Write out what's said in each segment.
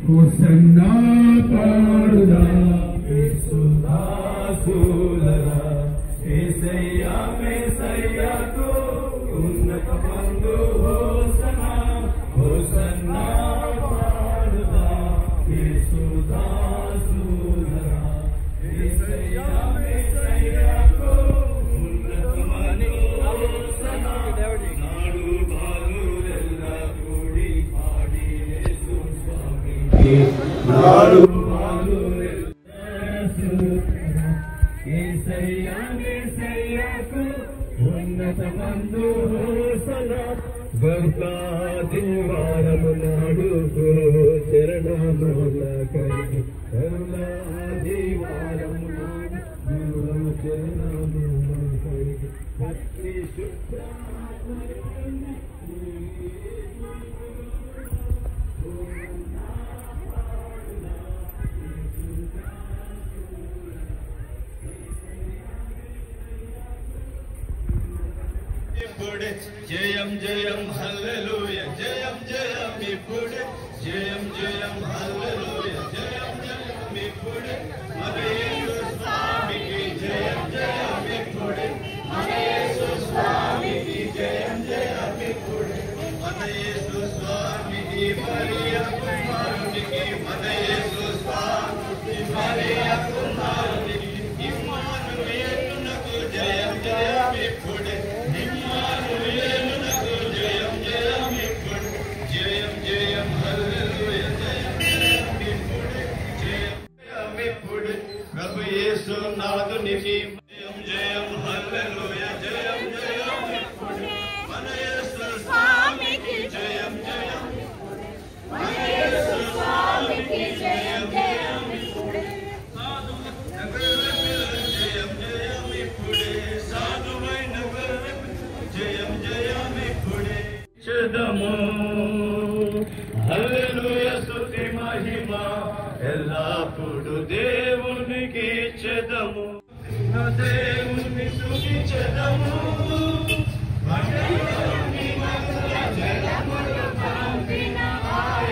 Hosanna పాడుదా యేసుదాసులరా యేసయ్యా మెస్సయ్యాకు ఉన్నత మందు hosanna hosanna పాడుదా యేసుదాసులరా యేసయ్యా మెస్సయ్యాకు ఉన్నత మందు హోసన్నా నాడు బాలురెల్లా కూడి పాడి యేసు స్వామి నాడు ఉన్నత మందు గర్భాదివారము నాడు చరణముల కలిగి కరుణాదివారము చరణముల కలిగి భక్తి శుద్ధ జయం జయం హల్లెలూయా జయం జయం ఇప్పుడే జయం జయం హల్లెలూయా జయం జయం ఇప్పుడే మన యేసు స్వామికి జయం జయం ఇప్పుడే మన యేసు స్వామికి జయం జయం ఇప్పుడే మన యేసు స్వామికి మరియా కుమారునికి మన యేసు స్వామికి మరియా కుమారునికి ఇమ్మానుయేలునకు జయం జయం ఇప్పుడే ప్రభు యేసు నాదునికి జయం జయం హల్లెలూయా జయం జయం మన యేసు స్వామికి జయం జయం మన యేసు స్వామికి జయం జయం జయం జయం ఇప్పుడే సాధువైన జయం జయం ఇప్పుడే చదము హల్లెలూయా స్తుతి మహిమ ఎల్లప్పుడు దేవునికి చెదము దేవుని స్తుతించెదము జలములు పంపిన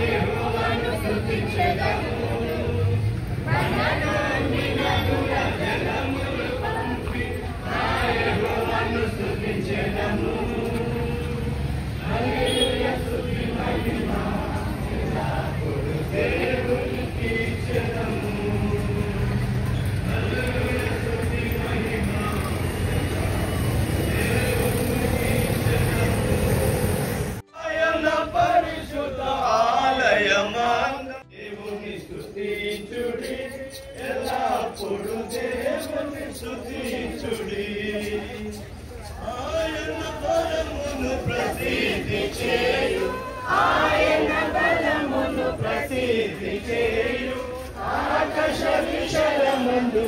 యెహోవాను స్తుతించెదము జలములు పంపిన యెహోవాను స్తుతించెదము హల్లెలూయా స్తుతి మహిమ ఎల్లప్పుడు దేవునికి చెదము ఆయన పరిశుద్ధ ఆలయమందు దేవుని స్తుతించుడి ఎల్లప్పుడు దేవుని స్తుతించుడి ఆయన బలమును ప్రసిద్ధి చేయు ఆయన బలమును ప్రసిద్ధి చేయు ఆకాశ విశాలమందు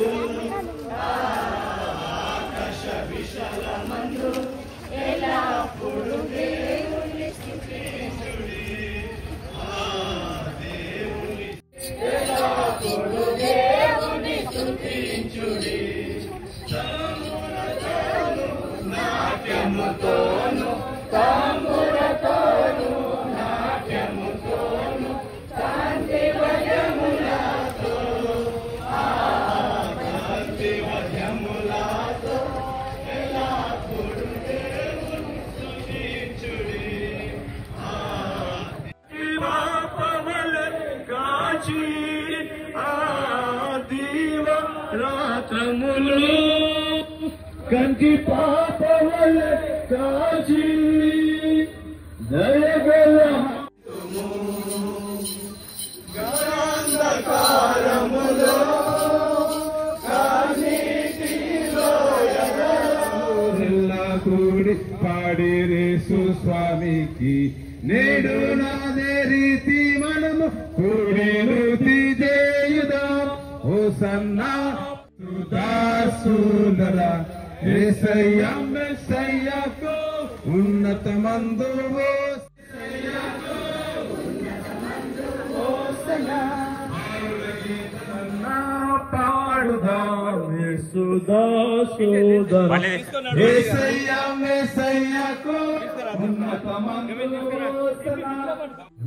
ఎల్లప్పుడు దేవుని స్తుతించుడి ఎల్లప్పుడు దేవుని స్తుతించుడి నాట్యముతోను తంబురతోను నాట్యముతోను కాంతి వయములతో కాంతి వయములతో ఎల్లప్పుడు దేవుని స్తుతించుడి పాపముల కాచి దీవ రాత్రములు కంటి పాపముల కాచి దయగల గాంధకారములో కూడి పాడిరే సుస్వామికి నేడు నాదే రీతి మనము కూడి నృతి చేయుదాం హోసన్నా దాసులరా యేసయ్యా మెస్సయ్యాకు ఉన్నత మందు పాడుదాం యేసుదాసులరా యేసయ్యా మెస్సయ్యాకు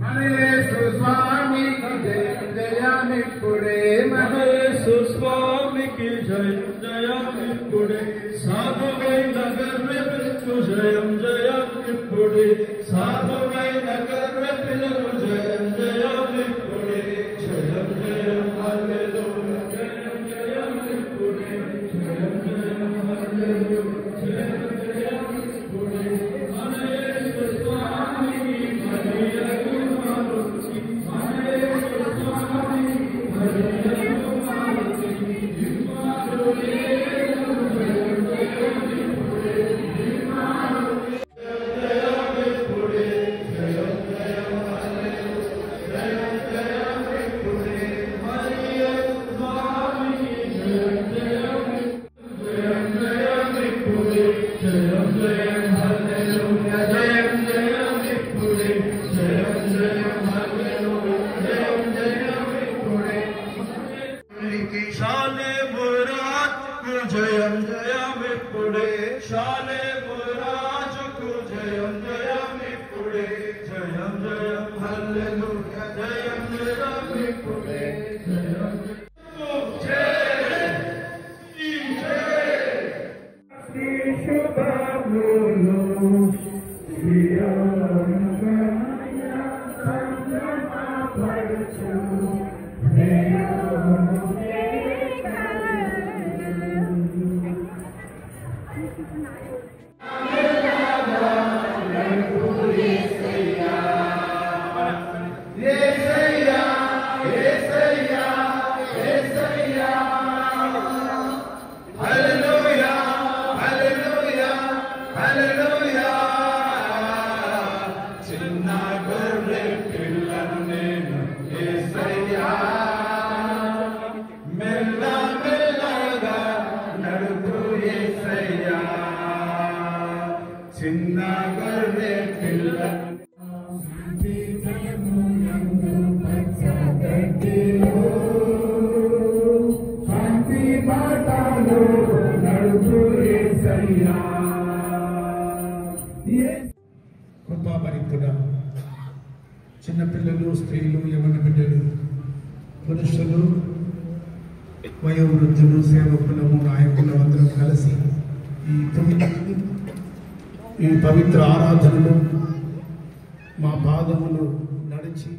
మన యేసు స్వామికి జయం జయమిప్పుడే, మన యేసు స్వామికి జయం జయమిప్పుడే, సాధువైన గర్వెపిలకు జయం జయమిప్పుడే, సాధువైన గర్వెపిలకు జయం జయమిప్పుడే, జయం జయం హల్లెలూయా, జయం జయమిప్పుడే, జయం జయం హల్లెలూయా, జయం జయమిప్పుడే. మన యేసు స్వామికి మరియకు మారుతి, మన యేసు స్వామికి మరియకు మారుతి, ఇమ్మానుయేలు జయం జయమిప్పుడే, ఇమ్మానుయేలు జయమిప్పుడే, జయం జయం హల్లెలూయా, జయం జయమిప్పుడే. మరియకు స్వామికి జయం జయమిప్పుడే, జయం జయం హల్లెలూయా, జయం జయమిప్పుడే, జయం జయం హల్లెలూయా, జయం జయమిప్పుడే. శాలేము రాజుకు జయం జయమిప్పుడే, శాలేము రాజుకు జయం జయమిప్పుడే, జయం జయం హల్లెలూయా, జయం జయమిప్పుడే, జయం చిన్న గొర్రె పిల్ల శాంతి బాటలో నడుపు యేసయ్యా. కృపాభరితుడా, చిన్నపిల్లలు, స్త్రీలు, యవ్వన బిడ్డలు, పురుషులు, వయోవృద్ధులు, సేవకులము, నాయకులు అందరం కలిసి ఈ పవిత్ర ఆరాధనలో మా పాదములు నడిచి